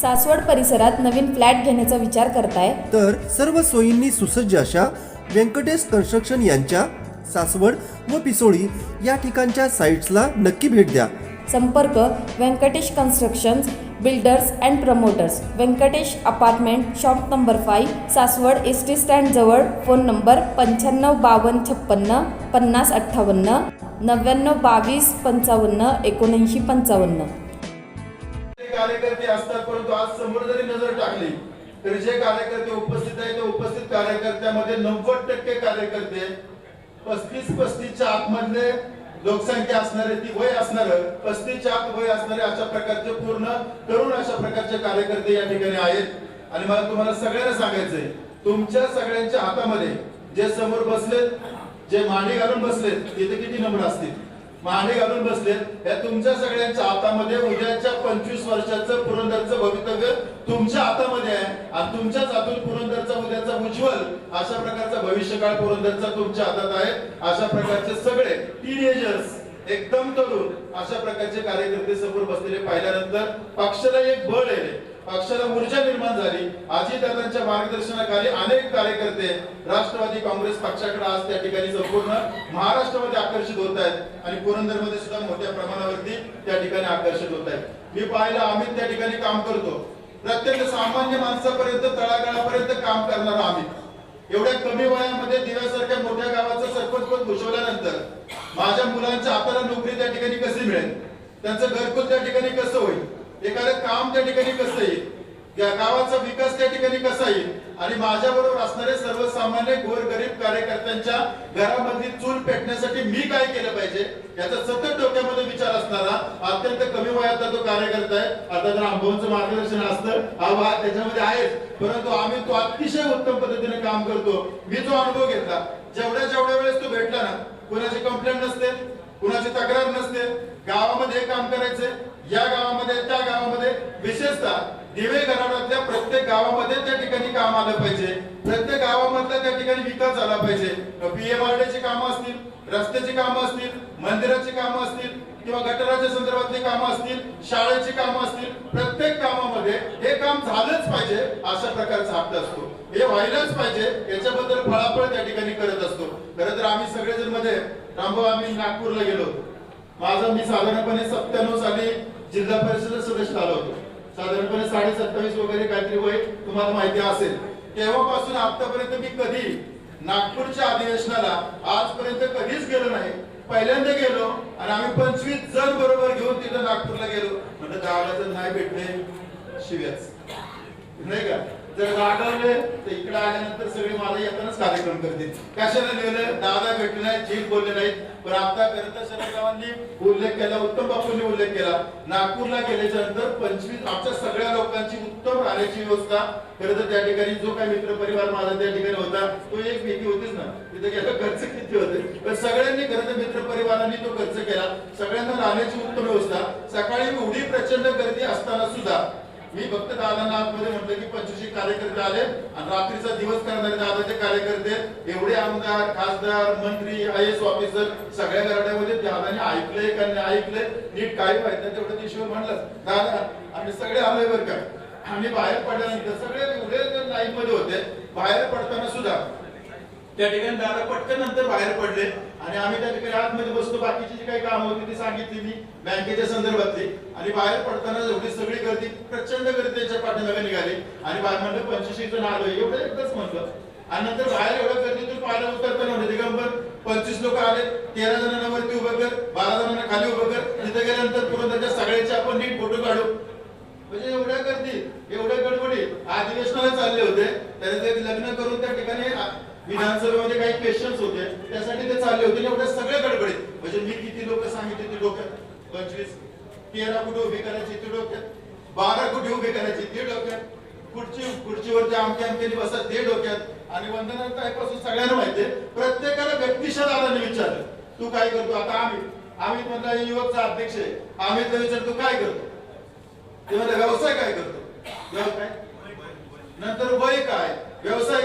सासवड परिसरात नवीन फ्लॅट घेण्याचा विचार करताय तर सर्व सोयींनी सुसज्ज अशा व्यंकटेश कन्स्ट्रक्शन यांच्या सासवड व पिसोळी या ठिकाणच्या साइट्सला नक्की भेट द्या. संपर्क Venkatesh constructions builders and promoters, Venkatesh apartment, shop number 5, Saswad ST stand जवळ. Phone number 955256 5058 9922 55 7955. कार्यकर्ते असतात, परंतु आज समोर जरी नजर टाकली तरी जे कार्यकर्ते उपस्थित आहेत त्या उपस्थित कार्यकर्त्यामध्ये 90% कार्यकर्ते 35-35च्या आतमधले लोकसंख्या असणारे, ती वय असणार 35च्या आत वय असणारे अशा प्रकारचे पूर्ण तरुण अशा प्रकारचे कार्यकर्ते या ठिकाणी आहेत. आणि मला तुम्हाला सगळ्यांना सांगायचंय, तुमच्या सगळ्यांच्या हातामध्ये जे समोर बसलेत, जे मांडी घालून बसलेत, तिथे किती नंबर असतील, मांडी घालून बसलेत, या तुमच्या सगळ्यांच्या हातामध्ये उद्याच्या 25 वर्षाचं पुरंदरचं भवितव्य तुमच्या हातामध्ये आहे. आणि तुमच्याच हातून पुरंदरचा उद्याचा उज्ज्वल अशा प्रकारचा भविष्यकाळ पुरंदरचा तुमच्या हातात आहे. अशा प्रकारचे सगळे टीनेजर्स, एकदम तरुण अशा प्रकारचे कार्यकर्ते समोर बसलेले पाहिल्यानंतर पक्षाला एक बळ आहे, पक्षाला ऊर्जा निर्माण झाली. अजितदादांच्या मार्गदर्शनाखाली अनेक कार्यकर्ते राष्ट्रवादी काँग्रेस पक्षाकडे आज त्या ठिकाणी संपूर्ण महाराष्ट्रामध्ये आकर्षित होत आहेत आणि पुरंदरमध्ये सुद्धा मोठ्या प्रमाणावरती त्या ठिकाणी आकर्षित होत आहेत. मी पाहिलं, अमित त्या ठिकाणी काम करतो, प्रत्येक सामान्य माणसापर्यंत तळागाळापर्यंत काम करणारा अमित एवढ्या कमी वयामध्ये दिव्यासारख्या मोठ्या गावाचं सरपंच पद भूषवल्यानंतर माझ्या मुलांच्या हाताला नोकरी त्या ठिकाणी कशी मिळेल, त्यांचं घरकुल त्या ठिकाणी कसं होईल, एखादं काम त्या ठिकाणी कसं येईल, या गावाचा विकास त्या ठिकाणी कसा येईल, आणि माझ्या बरोबर असणारे सर्वसामान्य गोरगरीब कार्यकर्त्यांच्या घरामधली चूल पेटण्यासाठी मी काय केलं पाहिजे याचा सतत डोक्यामध्ये विचार असणारा अत्यंत कमी वयातला तो कार्यकर्ता आहे. आता तर आंबोंचं मार्गदर्शन असतं, हा त्याच्यामध्ये आहे, परंतु आम्ही तो अतिशय उत्तम पद्धतीने काम करतो. मी जो अनुभव घेतला, जेवढ्या वेळेस तो भेटला ना, कोणाची कंप्लेंट नसते, कुणाची तक्रार नसते, गावामध्ये हे काम करायचे, या गावामध्ये त्या गावामध्ये, विशेषतः दिवे घराण्यातल्या प्रत्येक गावामध्ये त्या ठिकाणी काम आलं पाहिजे, प्रत्येक गावामधल्या त्या ठिकाणी विकास झाला पाहिजे. पीएमआरडीची कामं असतील, रस्त्याची कामं असतील, मंदिराची कामं असतील किंवा गटाराच्या संदर्भातली कामं असतील, शाळेची कामं असतील, प्रत्येक कामामध्ये हे काम झालंच पाहिजे अशा प्रकारचा हट्ट असतो. हे व्हायलाच पाहिजे याच्याबद्दल फळाफळ त्या ठिकाणी करत असतो. खरं तर आम्ही सगळेजण मध्ये रामभाऊ, आम्ही नागपूरला गेलो होतो. मी साधारणपणे 97 साली जिल्हा परिषद सदस्य झालो होतो. साधारणपणे 27.5 वगैरे काहीतरी वय तुम्हाला माहिती असेल. तेव्हापासून आतापर्यंत मी कधी नागपूरच्या अधिवेशनाला आजपर्यंत कधीच गेलो नाही. पहिल्यांदा गेलो आणि आम्ही 25 जण बरोबर घेऊन तिथं नागपूरला गेलो. म्हणजे गावाला जर नाही भेटले शिव्याच नाही का, जर रागवले तर इकडे आल्यानंतर सगळे मला येतानाच कार्यक्रम करतील. कशाला लिहिलं, दादा भेटले नाहीत, जीभ बोलले नाहीत. पण आता करता शरदरावांनी उल्लेख केला, उत्तम बापूंनी उल्लेख केला, नागपूरला गेल्याच्या नंतर 25 आमच्या सगळ्या लोकांची उत्तम राहण्याची व्यवस्था. खरं तर त्या ठिकाणी जो काही मित्र परिवार माझा त्या ठिकाणी होता तो एक भीती होतीच ना, तिथे गेला खर्च किती होते, पण सगळ्यांनी खरं तर मित्र परिवारांनी तो खर्च केला. सगळ्यांना राहण्याची उत्तम व्यवस्था. सकाळी एवढी प्रचंड गर्दी असताना सुद्धा मी फक्त दादांना आतमध्ये म्हटलं की 25 कार्यकर्ते आले आणि रात्रीचा दिवस करणारे दादाचे कार्यकर्ते, एवढे आमदार, खासदार, मंत्री, IAS ऑफिसर सगळ्या घराण्यामध्ये दादाने ऐकलंय का नाही ऐकलंय, नीट काय पाहिजे तेवढं दिवशीवर म्हणलं दादा आम्ही सगळे आलोय बरं का. आम्ही बाहेर पडल्यानंतर सगळे एवढे लाईन मध्ये होते, बाहेर पडताना सुद्धा त्या ठिकाणी दादा पटकन नंतर बाहेर पडले आणि आम्ही त्या ठिकाणी आतमध्ये बसतो. बाकीची जी काही कामं होती ती सांगितली मी बँकेच्या संदर्भातली. आणि बाहेर पडताना एवढी सगळी गर्दी, प्रचंड गर्दी त्याच्या पाठीमागे निघाली आणि बाहेर म्हणलं 25 जण आलो एवढं एकदाच म्हटलं. आणि नंतर बाहेर एवढ्या गर्दीतून पाहिलं उतरताना म्हणजे दिगंबर 25 लोक आले, 13 जणांना वरती उभं कर, 12 जणांना खाली उभं कर, तिथे गेल्यानंतर पुरंदरच्या सगळ्याचे आपण नीट फोटो काढू. म्हणजे एवढ्या गर्दी, एवढ्या गडबडी, अधिवेशनाला चालले होते, त्याने लग्न करून त्या ठिकाणी विधानसभेमध्ये काही क्वेश्चन्स होते त्यासाठी ते चालले होते. एवढ्या सगळ्या गडबडीत म्हणजे मी किती लोक सांगितले ते डोक्यात, 25, 13 कुठे उभी करायची ते डोक्यात, 12 कुठे उभी करायची ते डोक्यात, खुर्चीवरच्या आमक्याने बसा ते डोक्यात. आणि वंदना ताईपासून सगळ्यांना माहितीये, प्रत्येकाला व्यक्तिशः दादाने विचारलं तू काय करतो. आता आम्ही म्हणला युवकचा अध्यक्ष आहे, आम्ही विचार तू काय करतो, ते म्हणलं व्यवसाय काय करतो, व्यवसाय नंतर वय काय, व्यवसाय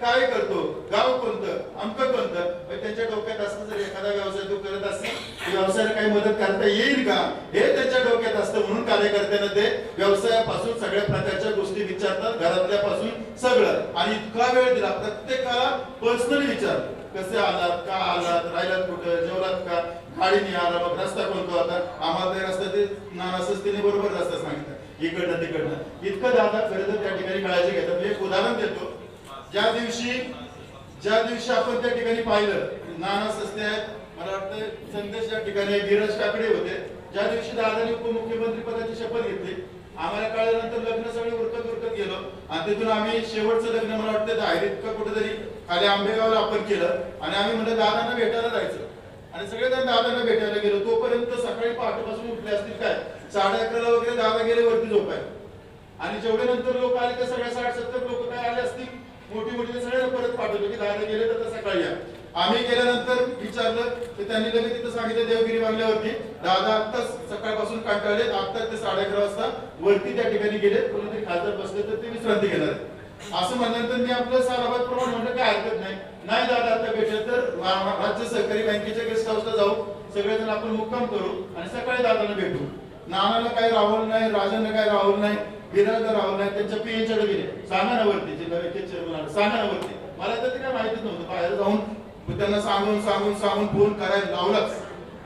काय करतो, गाव कोणतं, आमचं कोणतं. त्यांच्या डोक्यात असतं जर एखादा व्यवसाय तो करत असेल व्यवसायाला काही मदत करता येईल का हे त्यांच्या डोक्यात असतं. असं म्हणून कार्यकर्त्यांना ते व्यवसायापासून सगळ्या प्रकारच्या गोष्टी विचारतात, घरातल्यापासून सगळं. आणि इतका वेळ दिला प्रत्येकाला, पर्सनली विचार, कसे आलात, का आलात, राहिलात कुठं, जेवलात का, गाडीने आला, मग रस्ता कोणतो, आता आम्हाला ते रस्ता ते नानासस्तीने बरोबर रस्ता सांगितलं इकडनं तिकडनं. इतकं दादा खरं तर त्या ठिकाणी काळजी घेतात. मी एक उदाहरण देतो. ज्या दिवशी आपण त्या ठिकाणी पाहिलं, नाना सस्ते आहेत, मला वाटतं संदेश या ठिकाणी गिरज काकडे होते, ज्या दिवशी दादाने उपमुख्यमंत्री पदाची शपथ घेतली, आम्हाला कळल्यानंतर लग्न सगळे उरकत गेलो आणि तिथून आम्ही शेवटचं लग्न मला वाटतं दायरीत का कुठेतरी खाली आंबेगावला आपण केलं. आणि आम्ही म्हणलं दादांना भेटायला जायचं आणि सगळेजण दादांना भेटायला गेलो. तोपर्यंत सकाळी पहाटेपासून उठले असतील काय 11:30 वगैरे दादा गेले वरती झोपाय. आणि जेवढे नंतर लोक आले ते सगळे 60-70 लोक काय आले असतील मोठी ते सगळ्यांना परत पाठवलं की दादा गेले तर सकाळी या. आम्ही गेल्यानंतर विचारलं तर त्यांनी लगेच तिथं सांगितलं देवगिरी बांगल्यावरती दादा आत्ताच सकाळपासून कंटाळले, आत्ताच ते 11:30 वाजता वरती त्या ठिकाणी गेले, कोणीतरी खासदार बसले तर ते विश्रांती घेणार. असं म्हणल्यानंतर मी आपलं सालाबाद प्रमाण म्हटलं काय हरकत नाही दादा आता भेटेल तर राज्य सहकारी बँकेच्या गेस्ट हाऊसला जाऊ, सगळेजण आपण मुक्काम करू आणि सकाळी दादांना भेटू. नानाला काय राहुल नाही, राजांना काय राहुल नाही, बिराजला राहुल नाही, त्यांच्या पीएनच्याकडे गेले, सांगा ना वरती जिल्हा बँकेचे चेअरमन, सांगा ना वरती. मला तर ते काय माहितीच नव्हतं. बाहेर जाऊन त्यांना सांगून फोन करायला लावलाच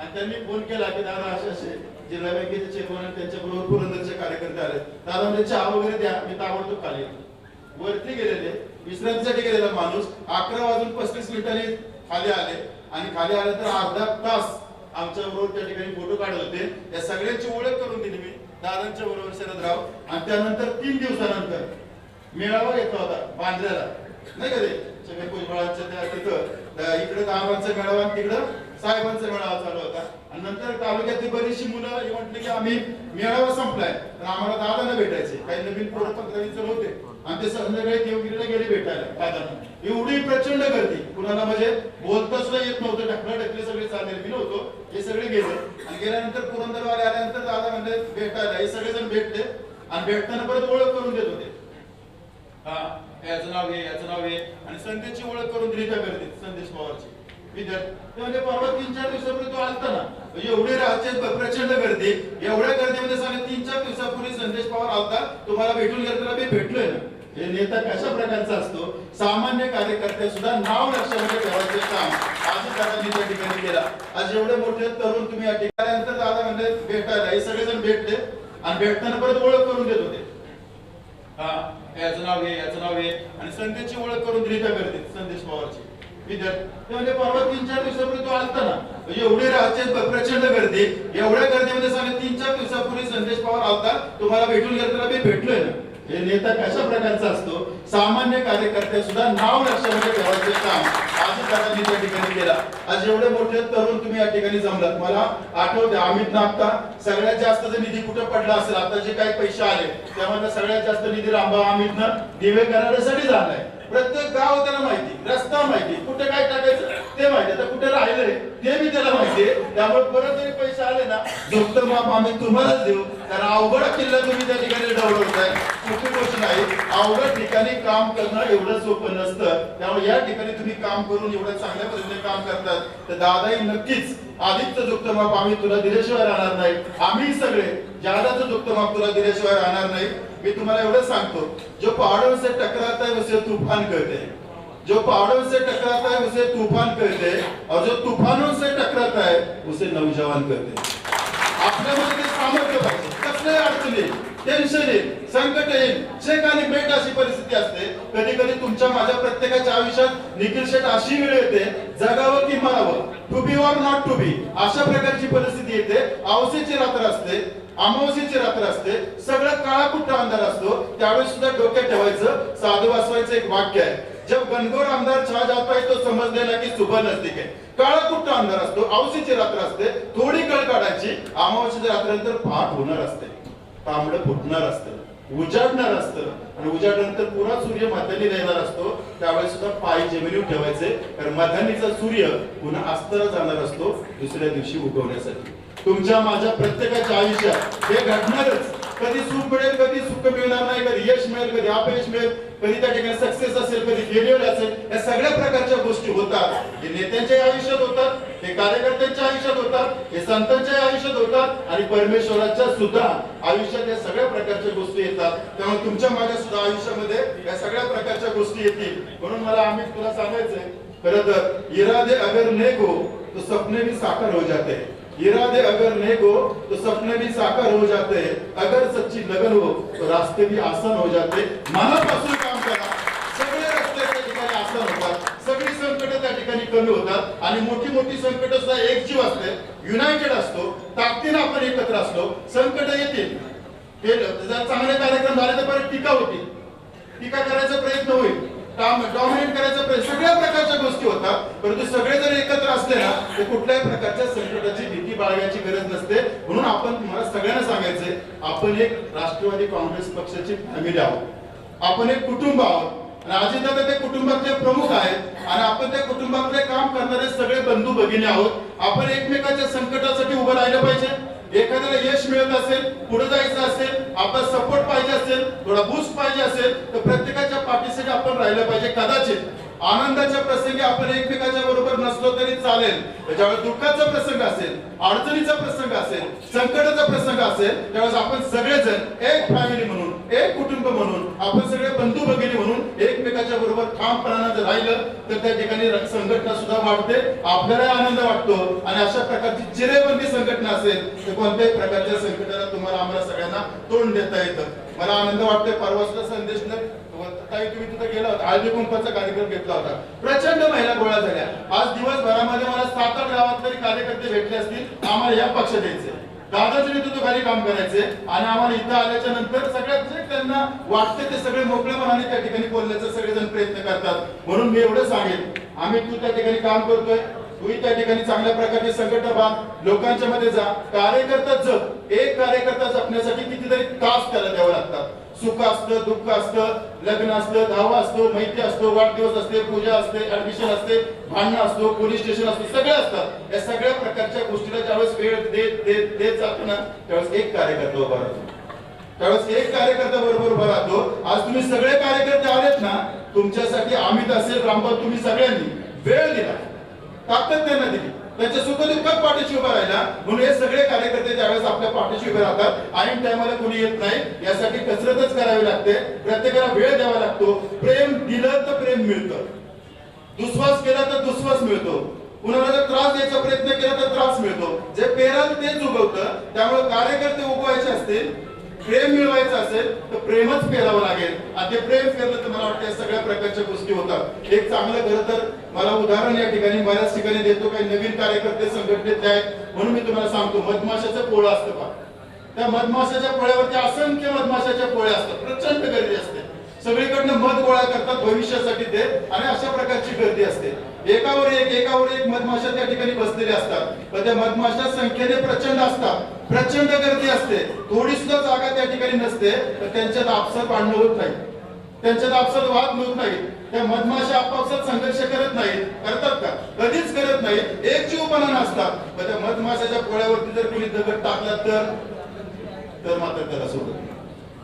आणि त्यांनी फोन केला की दादा असे जिल्हा बँकेचे चेअरमन त्यांच्या बरोबर पुरंदरचे कार्यकर्ते आले, दादा म्हणजे चहा वगैरे द्या. मी ताबडतोब खाली वरती गेलेले, विश्रांतीसाठी गेलेला माणूस 11:35 खाली आले आणि खाली आले तर अर्धा तास आमच्या बरोबर त्या ठिकाणी फोटो काढत होते. या सगळ्यांची ओळख करून दिली मी दादांच्या बरोबर शरदराव. आणि त्यानंतर 3 दिवसानंतर मेळावा घेतला होता बांद्र्याला, नाही का ते सगळे भुजबळांच्या त्या तिथं इकडे दादांचा मेळावा आणि तिकडं साहेबांचा मेळावा चालू होता. आणि नंतर तालुक्यातली बरीचशी मुलं हे म्हटले की आम्ही मेळावा संपलाय तर आम्हाला दादांना भेटायचे, काही नवीन पोरं 15-20 होते आणि ते संध्याकाळी देवगिरीला गेले भेटायला दादांना. एवढी प्रचंड गर्दी, कुणाला म्हणजे बोलता सुद्धा येत नव्हतं, ढकले सगळे चालले, मी नव्हतो, हे सगळे गेले. आणि गेल्यानंतर पुरंदरवाले आल्यानंतर दादा म्हणले भेटायला, हे सगळेजण भेटले आणि भेटताना परत ओळख करून देत होते. याचं नाव आहे आणि संदेशची ओळख करून दिली त्या गर्दीत, संदेश पवारची विद्यार्थी. म्हणजे परवा 3-4 दिवसापूर्वी तो आलता ना, एवढी राज्यात प्रचंड गर्दी, एवढ्या गर्दीमध्ये सांगा 3-4 दिवसापूर्वी संदेश पवार आलता, तुम्हाला भेटून गेलं तर मी भेटलोय ना. हे नेता कशा प्रकारचा असतो, सामान्य कार्यकर्ते सुद्धा नाव लक्षामध्ये ठेवायचे काम आज दादांनी त्या ठिकाणी केला. आज एवढे मोठे तरुण तुम्ही या ठिकाणी नंतर दादा म्हणजे भेटायला, हे सगळेजण भेटले आणि भेटताना परत ओळख करून देत होते. याचं नाव आहे आणि संदेशची ओळख करून दिली त्या गर्दीत, संदेश पवारची विद्यार्थी. म्हणजे परवा 3-4 दिवसापूर्वी तो आलता ना, एवढी राज्यात प्रचंड गर्दी, एवढ्या गर्दीमध्ये सांगा 3-4 दिवसापूर्वी संदेश पवार आलता, तुम्हाला भेटून गेलं तर मी भेटलोय ना. हे नेता कशा प्रकारचा असतो, सामान्य कार्यकर्ते सुद्धा नाव लक्षामध्ये ठेवायचे काम आज दादांनी त्या ठिकाणी केला. आज एवढे मोठे तरुण तुम्ही या ठिकाणी जमलात. मला आठवते अमित नागता सगळ्यात जास्त जर निधी कुठे पडला असेल, आता जे काही पैसे आले त्यामध्ये सगळ्यात जास्त निधी रामभाऊ अमितनं दिवे करारासाठी झालाय. प्रत्येक गाव त्याला माहिती, रस्ता माहिती, कुठे काय टाकायचं ते माहिती, आता कुठे राहिलंय ते बी त्याला माहितीये. त्यामुळे परत जरी पैसे आले ना, झोपतं माप आम्ही तुम्हालाच देऊ, कारण अवघड किल्ला तुम्ही त्या ठिकाणी डवळवताय, कुठली गोष्ट नाही. अवघड ठिकाणी काम करणं एवढं सोपं नसतं. त्यामुळे या ठिकाणी तुम्ही काम करून एवढ्या चांगल्या पद्धतीने काम करतात तर दादाही नक्कीच आदित्य झोपतं माप आम्ही तुला दिल्याशिवाय राहणार नाही. आम्ही सगळे ज्यादाचं झोपतं माप तुला दिल्याशिवाय राहणार नाही. मी तुम्हाला एवढं सांगतो, जो पहाड़ों से टकराता है उसे तूफान कहते हैं, जो पहाड़ों से टकराता है उसे तूफान कहते हैं और जो तूफानों से टकराता है उसे नौजवान कहते हैं. आपल्यामध्ये सामर्थ्य पाहिजे, कसले अडचणी टेन्शन येईल, संकट येईल, शेक आणि बेट अशी परिस्थिती असते. कधी कधी तुमच्या माझ्या प्रत्येकाच्या आयुष्यात निखिल शेठ अशी वेळ येते, जगावं की मरावं, to be or not to be, अशा प्रकारची परिस्थिती येते. अवसेची रात्र असते, अमावस्येची रात्र असते, सगळं काळाकुट्ट अंधार असतो. त्यावेळेस सुद्धा डोक्यात ठेवायचं, साधू वाचवायचं एक वाक्य आहे, जब घनघोर अंधार छा जाता है तो समझ लेना की सुबह नजदीक है. काळाकुट्ट अंधार असतो, अवसेची रात्र असते, थोडी कळ काढायची, अमावस्येच्या रात्रीनंतर पहाट होणार असते, तांबडं फुटणार असतं, उजाडणार असतं आणि उजाडल्यानंतर पुन्हा सूर्य मध्यान्ही येणार असतो. त्यावेळेस सुद्धा पाय जमिनीवर ठेवायचे, कारण मध्यान्हीचा सूर्य पुन्हा अस्ताला जाणार असतो दुसऱ्या दिवशी उगवण्यासाठी. तुमच्या माझ्या प्रत्येकाच्या आयुष्यात हे घडणारच. कधी सुख मिळेल, कधी सुख मिळणार नाही, कधी यश मिळेल, कधी अपयश मिळेल, कधी त्या ठिकाणी सक्सेस असेल, कधी फेल्युअर असेल. या सगळ्या प्रकारच्या गोष्टी होतात, हे नेत्यांच्या आयुष्यात होतात, हे कार्यकर्त्यांच्या आयुष्यात होतात, हे संतांच्या आयुष्यात होतात आणि परमेश्वराच्या सुद्धा आयुष्यात या सगळ्या प्रकारच्या गोष्टी येतात. त्यामुळे तुमच्या माझ्या सुद्धा आयुष्यामध्ये या सगळ्या प्रकारच्या गोष्टी येतील. म्हणून मला आम्ही तुला सांगायचंय, खरं तर इरादे अगर नेक हो तो सपने भी साकार हो जाते हैं. इरादे अगर नेक हो तो सपने भी साकार हो जाते हैं. अगर सच्ची लगन हो तो रास्ते भी आसान हो जाते. मनापासून काम करा, सगळे रस्ते त्या ठिकाणी आसान होतात, सगळी संकट त्या ठिकाणी कमी होतात आणि मोठी मोठी संकट सुद्धा एकजीव असते, युनायटेड असतो, ताकदीने आपण एकत्र असलो. संकट येतील, हे जर चांगले कार्यक्रम झाले तर परत टीका होतील, टीका करायचा प्रयत्न होईल, डॉमिनेट करायचा प्रयत्न, सगळ्या प्रकारच्या गोष्टी होतात. परंतु सगळे जर एकत्र असले ना तर कुठल्याही प्रकारच्या संकटाची भीती बाळगायची गरज नसते. म्हणून आपण मला सगळ्यांना सांगायचंय, आपण एक राष्ट्रवादी काँग्रेस पक्षाची फॅमिली आहोत, आपण एक कुटुंब आहोत आणि अजितदादा ते कुटुंबातले प्रमुख आहेत आणि आपण त्या कुटुंबातले काम करणारे सगळे बंधू भगिनी आहोत. आपण एकमेकांच्या संकटासाठी उभं राहिलं पाहिजे. एखाद्याला यश मिळत असेल, पुढे जायचं असेल, आपला सपोर्ट पाहिजे असेल, थोडा बूस्ट पाहिजे असेल तर प्रत्येकाच्या पाठीसाठी आपण राहिलं पाहिजे. कदाचित आनंदाच्या प्रसंगी आपण एकमेकाच्या बरोबर नसलो तरी चालेल, ज्यावेळेस दुःखाचा प्रसंग असेल, अडचणीचा प्रसंग असेल, संकटाचा प्रसंग असेल, त्यावेळेस आपण सगळेजण एक फॅमिली म्हणून, एक कुटुंब म्हणून, आपण सगळे बंधू भगिनी म्हणून एकमेकाच्या बरोबर ठामपणाने जर राहिलं तर त्या ठिकाणी संघटना सुद्धा वाढते, आपल्याला आनंद वाटतो आणि अशा प्रकारची चिरेबंदी संघटना असेल तर कोणत्याही प्रकारच्या संकटाला तुम्हाला आम्हाला सगळ्यांना तोंड देता येतं. मला आनंद वाटतोय, परवा सुद्धा संदेश ताई तुम्ही तिथे गेला होता, हळदी कुंकवाचा कार्यक्रम घेतला होता, प्रचंड महिला गोळा झाल्या. आज दिवसभरामध्ये मला 7-8 गावात तरी कार्यकर्ते भेटले असतील. आम्हाला या पक्ष द्यायचे, दादाच्या नेतृत्वाखाली काम करायचे आणि आम्हाला इथं आल्याच्या नंतर सगळ्यात जे त्यांना वाटते ते सगळे मोकळ्या मनाने त्या ठिकाणी बोलण्याचा सगळेजण प्रयत्न करतात. म्हणून मी एवढं सांगेन, आम्ही तू त्या ठिकाणी काम करतोय, तुम्ही त्या ठिकाणी चांगल्या प्रकारची संघटना बांध, लोकांच्या मध्ये जा, कार्यकर्ता जप. एक कार्यकर्ता जपण्यासाठी कितीतरी तास त्याला द्यावे लागतात. सुख असतं, दुःख असतं, लग्न असतं, धावा असतो, मैत्री असतो, वाढदिवस असते, पूजा असते, ऍडमिशन असते, भांडण असतो, पोलीस स्टेशन असतो, सगळे असतात. या सगळ्या प्रकारच्या गोष्टीला ज्यावेळेस वेळ देत जातो ना त्यावेळेस एक कार्यकर्ता उभा राहतो, त्यावेळेस एक कार्यकर्ता बरोबर उभा राहतो. आज तुम्ही सगळे कार्यकर्ते आलेत ना, तुमच्यासाठी अमित असेल, रामभाऊ, तुम्ही सगळ्यांनी वेळ दिला, ताकद त्यांना दिली, त्यांच्या सुखदुःखात पाठीशी उभा राहिला. म्हणून हे सगळे कार्यकर्ते ज्यावेळेस आपल्या पाठीशी उभे राहतात, ऐन टायमाला कोणी येत नाही, यासाठी कसरतच करावी लागते, प्रत्येकाला वेळ द्यावा लागतो. प्रेम दिलं तर प्रेम मिळतं, दुस्वास केला तर दुस्वास मिळतो, कुणाला जर त्रास द्यायचा प्रयत्न केला तर त्रास मिळतो. जे पेराल तेच उगवतं. त्यामुळे कार्यकर्ते उगवायचे असतील, प्रेम मिळवायचं असेल तर प्रेमच पेरावं लागेल आणि ते प्रेम पेरलं तर मला वाटतं सगळ्या प्रकारच्या गोष्टी होतात. एक चांगलं खरं तर मला उदाहरण या ठिकाणी बऱ्याच ठिकाणी देतो, काही नवीन कार्यकर्ते संघटनेत आहेत म्हणून मी तुम्हाला सांगतो, मधमाशाचं पोळं असतं पहा, त्या मधमाशाच्या पोळ्यावरती असंख्य मधमाशाच्या पोळ्या असतात, प्रचंड गर्दी असते, सगळीकडनं मध गोळा करतात भविष्यासाठी ते आणि अशा प्रकारची गर्दी असते. एकावर एक मधमाशा त्या ठिकाणी बसलेले असतात, पण त्या मधमाशा संख्येने प्रचंड असतात, प्रचंड गर्दी असते, थोडी सुद्धा जागा त्या ठिकाणी नसते, तर त्यांच्यात आपसात भांडण होत नाही, त्यांच्यात आपसात वाद होत नाही, त्या मधमाशा आपापसात संघर्ष करत नाहीत, करतात का? कधीच करत नाही, एकजीवपणाने असतात. पण त्या मधमाशाच्या पोळ्यावरती जर कोणी दगड टाकला तर मात्र त्याला सोडत नाही.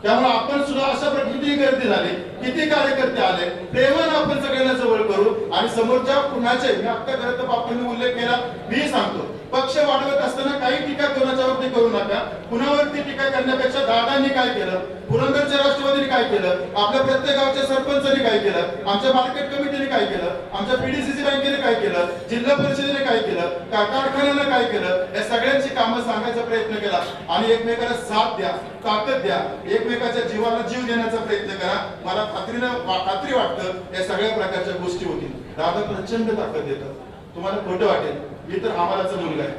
त्यामुळे आपण सुद्धा अशा प्रकारची गर्दी झाली, किती कार्यकर्ते आले, प्रेमाने आपण सगळ्यांना जवळ करू आणि समोरच्या कुणाचे, मी आता खरं तर बापूंनी उल्लेख केला, मी सांगतो, पक्ष वाढवत असताना काही टीका कोणाच्यावरती करू नका. कुणावरती टीका करण्यापेक्षा दादांनी काय केलं, पुरंदरच्या राष्ट्रवादीने काय केलं, आपल्या प्रत्येक गावच्या सरपंचांनी काय केलं, आमच्या मार्केट कमिटीने काय केलं, आमच्या पीडीसीसी बँकेने काय केलं, जिल्हा परिषदेने काय केलं, कारखान्याने काय केलं, या सगळ्यांची कामं सांगायचा प्रयत्न केला आणि एकमेकाला साथ द्या, ताकद द्या, एकमेकाच्या जीवाला जीव देण्याचा प्रयत्न करा. मला खात्री वाटतं या सगळ्या प्रकारच्या गोष्टी होतील. दादा प्रचंड ताकद देतात, तुम्हाला खोटं वाटेल, मी तर आम्हालाच मुलगा आहे,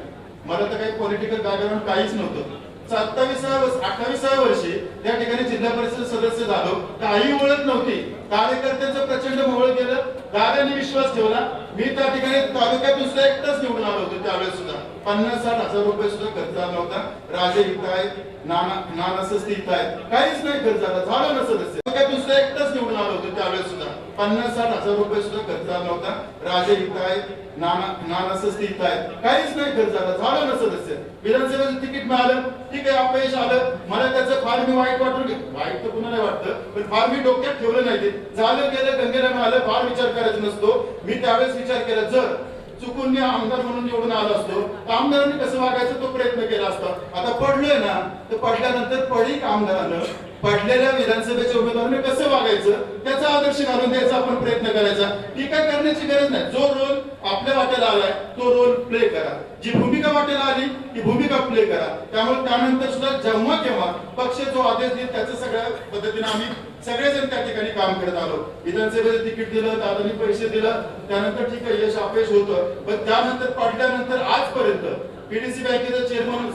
मला तर काही पॉलिटिकल बॅकग्राऊंड काहीच नव्हतं. 28व्या वर्षी त्या ठिकाणी जिल्हा परिषद सदस्य झालो, काही ओळख नव्हती, कार्यकर्त्यांचं प्रचंड मोहळ केलं, दादांनी विश्वास ठेवला. मी त्या ठिकाणी तालुक्यातून सुद्धा एकटाच निवडून आलो होतो, त्यावेळेस सुद्धा 50-60 हजार रुपये सुद्धा खर्च झाला नव्हता. राजे इथं आहेत, नाना सस्ती इथं आहेत, काहीच नाही खर्च झालं ना सदस्य. तालुक्यातून सुद्धा एकटाच निवडून आलो होतो, त्यावेळेस सुद्धा 50-60 हजार रुपये सुद्धा खर्च झाला नव्हता. राजे इथं आहेत, नाना सस्ती इथं आहेत, काहीच नाही खर्च झालं ना सदस्य. विधानसभेचं तिकीट मिळालं, ठीक आहे, अपयश आलं, मला त्याचं फार मी वाईट तर कुणाला वाटतं, पण फार मी डोक्यात ठेवलं नाही. ते झालं गेलं, गंगेला मिळालं, फार विचार करायचा नसतो. मी त्यावेळेस विचार केला, जर चुकून मी आमदार म्हणून निवडून आलो असतो तर आमदारांनी कसं वागायचं तो प्रयत्न केला असता. आता पडलोय ना तर पडल्यानंतर पडीक आमदारानं पडलेल्या विधानसभेच्या उमेदवाराने कसं वागायचं त्याचा आदर्श घालून द्यायचा आपण प्रयत्न करायचा. टीका करण्याची गरज नाही. जो रोल आपल्या वाट्याला आलाय तो रोल प्ले करा. जी भूमिका वाट्याला आली ती भूमिका प्ले करा. त्यामुळे त्यानंतर सुद्धा जेव्हा केव्हा पक्ष जो आदेश देईल त्याचं सगळ्या पद्धतीने आम्ही सगळेजण त्या ठिकाणी काम करत आलो. विधानसभेचं तिकीट दिलं, दादांनी पैसे दिलं, त्यानंतर ठीक आहे यश अपयश होतं, पण त्यानंतर पडल्यानंतर आजपर्यंत पीडीसी बँकेचं चेअरमन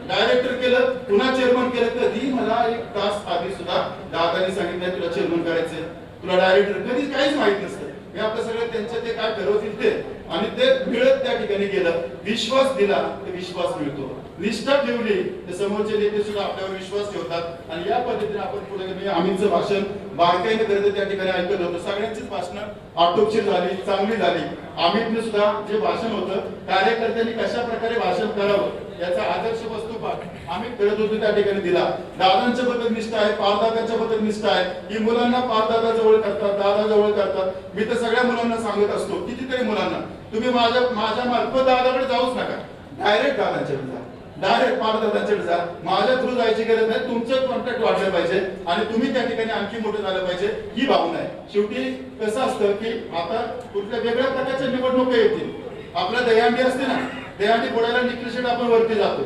डायरेक्टर केलं, पुन्हा चेअरमन केलं. कधी मला एक तास आधी सुद्धा दादांनी सांगितलं तुला चेअरमन करायचंय, तुला डायरेक्टर, कधी काहीच माहित नसतं. मी आपलं सगळं त्यांचे ते काय ठरवतील ते आणि ते मिळत त्या ठिकाणी गेलं. विश्वास दिला तर विश्वास मिळतो. निष्ठा ठेवली तर समोरचे नेते सुद्धा आपल्यावर विश्वास ठेवतात आणि या पद्धतीने आपण पुढे मी आम्हीचं भाषण बारकाईने करत त्या ठिकाणी ऐकत होतो. सगळ्यांचीच भाषणं आटोपशीर झाली, चांगली झाली. अमितने सुद्धा जे भाषण होतं कार्यकर्त्यांनी कशा प्रकारे भाषण करावं याचा आदर्श वस्तुपाठ आम्ही करत होतो त्या ठिकाणी दिला. दादांच्या बद्दल निष्ठा आहे, पारदादांच्या बद्दल निष्ठा आहे. ही मुलांना पारदादा जवळ करतात, दादा जवळ करतात. मी तर सगळ्या मुलांना सांगत असतो, कितीतरी मुलांना, तुम्ही माझ्या मार्फत दादाकडे जाऊच नका, डायरेक्ट दादांच्याकडे जा, डायरेक्ट पारदादांच्याकडे जा. माझ्या थ्रू जायची गरज नाही. तुमचं कॉन्टॅक्ट वाढलं पाहिजे आणि तुम्ही त्या ठिकाणी आणखी मोठं झालं पाहिजे ही भावना आहे. शेवटी कसं असतं की आता कुठल्या वेगळ्या प्रकारच्या निवडणुका येतील. आपल्या दहीहंडी असते ना, दहीहंडी फोडायला निखिल शेठ आपण वरती जातो.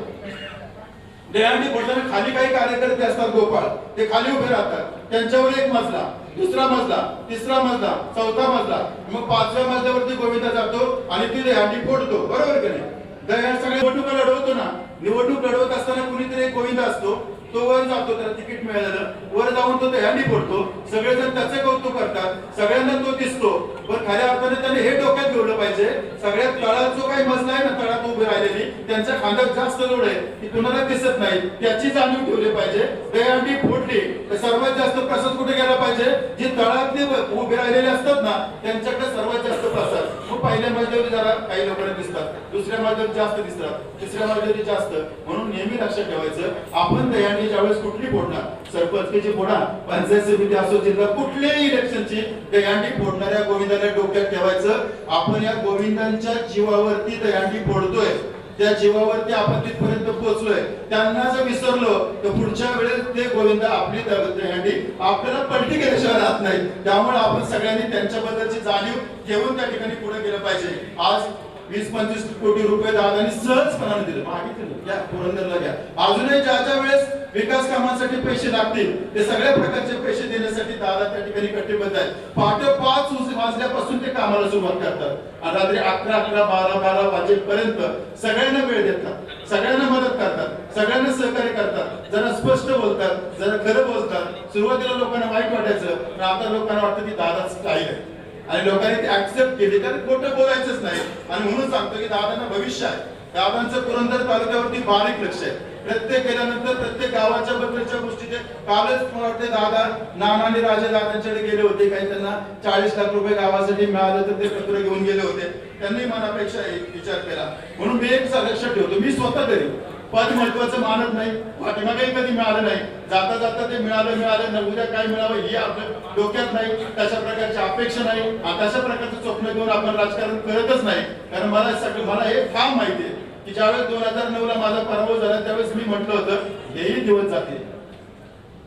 दहीहंडी फोडताना खाली काही कार्यकर्ते असतात गोपाळ, ते खाली उभे राहतात. त्यांच्यावर एक मजला, दुसरा मजला, तिसरा मजला, चौथा मजला, मग पाचव्या मजल्यावरती गोविंदा जातो आणि ती दहीहंडी फोडतो. बरोबर की नाही? दहीहंडी सगळ्या निवडणुका लढवतो ना, निवडणूक लढवत असताना कुणीतरी एक गोविंदा असतो, तो वर जातो, त्याला तिकीट मिळालं, वर जाऊन तो दहीहंडी फोडतो. सगळेजण त्याचे कौतुक करतात, सगळ्यांना तो दिसतो. पण खऱ्या अर्थाने त्याने हे डोक्यात ठेवलं पाहिजे, सगळ्यात तळात जो काही मजला आहे ना, तळात उभी राहिलेली, त्यांच्या खांद्यात जास्त लोड आहे, ती कुणाला दिसत नाही, त्याची जाणीव ठेवली पाहिजे. दहीहंडी फोडली तर सर्वात जास्त प्रसाद कुठे गेला पाहिजे? जे तळातले उभे राहिलेले असतात ना त्यांच्याकडे सर्वात जास्त प्रसाद. मग पहिल्या मजल्यावर जरा काही लोकांना दिसतात, दुसऱ्या मजल्यावर जास्त दिसतात, तिसऱ्या मजल्यावर जास्त. म्हणून नेहमी लक्षात ठेवायचं, आपण दहीहंडी ज्यावेळेस कुठली फोडणार, सरपंचची फोडा, पंचायत समिती असो, जिल्हा कुठल्याही इलेक्शनची दहीहंडी फोडणाऱ्या गोविंदाला डोक्यात ठेवायचं, आपण या गोविंदांच्या जीवावरती दहीहंडी फोडतोय, त्या जीवावरती आपण तिथपर्यंत पोहोचलोय. त्यांना जर विसरलो तर पुढच्या वेळेस ते गोविंद आपली दहीहंडी आपल्याला पलटी केल्याशिवाय राहत नाही. त्यामुळे आपण सगळ्यांनी त्यांच्याबद्दलची जाणीव घेऊन त्या ठिकाणी पुढे गेलं पाहिजे. आज 20-25 कोटी रुपये दादांनी सहजपणाने दिले, मागितले घ्या, पुरंदरला घ्या. अजूनही ज्या वेळेस विकास कामांसाठी पैसे लागतील ते सगळ्या प्रकारचे पैसे देण्यासाठी दादा त्या ठिकाणी कटिबद्ध आहेत. पहाटे 5 वाजल्यापासून ते कामाला सुरुवात करतात आणि रात्री 11, 12 वाजेपर्यंत सगळ्यांना वेळ देतात, सगळ्यांना मदत करतात, सगळ्यांना सहकार्य करतात. जरा स्पष्ट बोलतात, जरा खरं बोलतात. सुरुवातीला लोकांना वाईट वाटायचं, पण आता लोकांना वाटतं की दादाच स्टाईल आहे आणि लोकांनी ते ऍक्सेप्ट केली, कारण खोटं बोलायचंच नाही. आणि म्हणून सांगतो की दादांना भविष्य आहे. दादांचं पुरंदर तालुक्यावरती बारीक लक्ष आहे. प्रत्येक गेल्यानंतर प्रत्येक गावाच्या बद्दलच्या गोष्टी ते कालच मला वाटते दादा नाना आणि राजा दादांच्याकडे गेले होते. काही त्यांना 40 लाख रुपये गावासाठी मिळालं तर ते पत्र घेऊन गेले होते. त्यांनी मनापेक्षा विचार केला. म्हणून मी एक लक्षात ठेवतो, मी स्वतः तरी पद महत्वाचं मानत नाही, पाठीमागे कधी मिळालं नाही, जाता जाता ते मिळालं उद्या काय मिळावं ही आपल्या डोक्यात नाही, तशा प्रकारची अपेक्षा नाही आणि तशा प्रकारचं स्वप्न घेऊन आपण राजकारण करतच नाही. कारण मला हे ठाम माहिती आहे की ज्यावेळेस 2009ला माझा पराभव झाला त्यावेळेस मी म्हटलं होतं हेही दिवस जातील.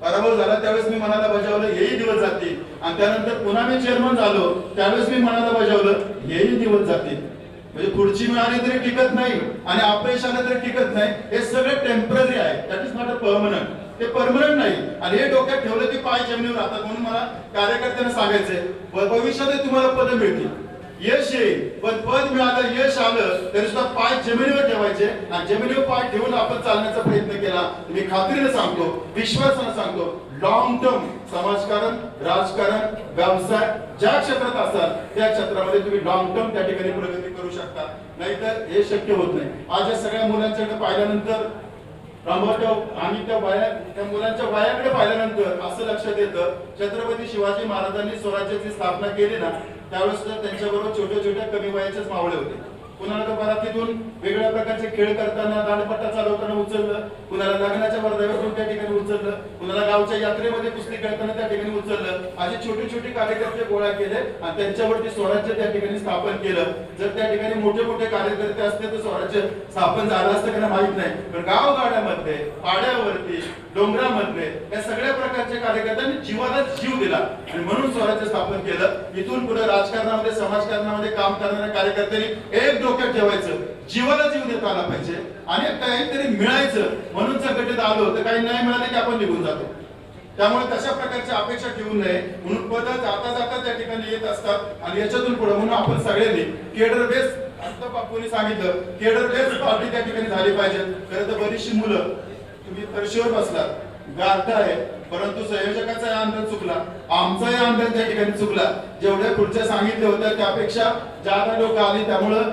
पराभव झाला त्यावेळेस मी मनाला बजावलं हेही दिवस जातील आणि त्यानंतर पुन्हा मी चेअरमन झालो त्यावेळेस मी मनाला बजावलं हेही दिवस जातील. म्हणजे पुढची मिळाली तरी टिकत नाही आणि अपयश आलं तरी टिकत नाही. हे सगळं टेम्पररी आहे, that is not a permanent. ते परमनंट नाही आणि हे डोक्यात ठेवलं की पाय जमिनीवर राहतात. म्हणून मला कार्यकर्त्यांना सांगायचंय, भविष्यात तुम्हाला पद मिळतील, यश येईल, पण पद मिळालं, यश आलं तरी सुद्धा पाय जमिनीवर ठेवायचे आणि जमिनीवर पाय ठेवून आपण चालण्याचा प्रयत्न केला. मी खात्रीने सांगतो, विश्वासाने सांगतो, लॉंग टर्म समाजकारण, राजकारण, व्यवसाय ज्या क्षेत्रात असाल त्या क्षेत्रामध्ये तुम्ही लॉंग टर्म त्या ठिकाणी प्रगती करू शकता, नाहीतर हे शक्य होत नाही. आज या सगळ्या मुलांच्याकडे पाहिल्यानंतर आणि त्या मुलांच्या वयाकडे पाहिल्यानंतर असं लक्षात येतं, छत्रपती शिवाजी महाराजांनी स्वराज्याची स्थापना केली ना त्यावेळेस त्यांच्याबरोबर छोट्या छोट्या कमी वयाचेच मावळे होते. कुणाला तर बरातीतून वेगवेगळ्या प्रकारचे खेळ करताना, दांडपट्टा चालवताना उचललं, कुणाला लग्नाच्या वर्धाव्यातून त्या ठिकाणी उचललं, कुणाला गावच्या यात्रेमध्ये कुस्ती खेळताना त्या ठिकाणी उचललं. असे छोटे छोटे कार्यकर्ते गोळा केले आणि त्यांच्यावरती स्वराज्य त्या ठिकाणी स्थापन केलं. जर त्या ठिकाणी मोठे मोठे कार्यकर्ते असते तर स्वराज्य स्थापन झालं असतं का माहित नाही, पण गावगाड्यामध्ये, पाड्यावरती, डोंगरामध्ये या सगळ्या प्रकारच्या कार्यकर्त्यांनी जीवाला जीव दिला आणि म्हणून स्वराज्य स्थापन केलं. इथून पुढे राजकारणामध्ये, समाजकारणामध्ये काम करणाऱ्या कार्यकर्त्यांनी एक डोक्यात ठेवायचं, जीवाला जीव देता आला पाहिजे आणि काहीतरी मिळायचं म्हणून संघटित आलो तर काही नाही मिळाले की आपण निघून जातो. त्यामुळे तशा प्रकारची अपेक्षा ठेवू नये. म्हणून पद जाता जाता त्या ठिकाणी येत असतात आणि याच्यातून पुढे म्हणून आपण सगळ्यांनी केडर बेस, आता बापूंनी सांगितलं, केडर बेस पार्टी त्या ठिकाणी झाली पाहिजे. खरं तर बरीचशी मुलं तुम्ही फरशीवर बसलात, गारठा आहे, परंतु संयोजकाचा अंदाज चुकला, आमचाही अंदाज त्या ठिकाणी चुकला. जेवढ्या खुर्च्या सांगितल्या होत्या त्यापेक्षा जादा लोक आली, त्यामुळं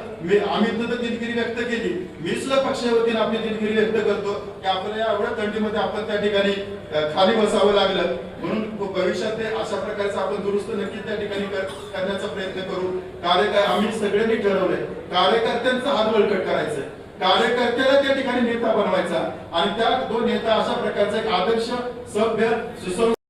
आम्ही तर दिलगिरी व्यक्त केली. मी सुद्धा पक्षाच्या वतीने आपली दिलगिरी व्यक्त करतो की आपल्याला एवढ्या थंडीमध्ये आपण त्या ठिकाणी खाली बसावं लागलं. म्हणून भविष्यात ते अशा प्रकारचं आपण दुरुस्त नक्की त्या ठिकाणी करण्याचा प्रयत्न करू. आम्ही सगळ्यांनी ठरवलंय कार्यकर्त्यांचा हात बळकट करायचं, कार्यकर्त्याला त्या ठिकाणी नेता बनवायचा आणि त्या दोन नेता अशा प्रकारचा एक आदर्श, सभ्य, सुसंस्कृत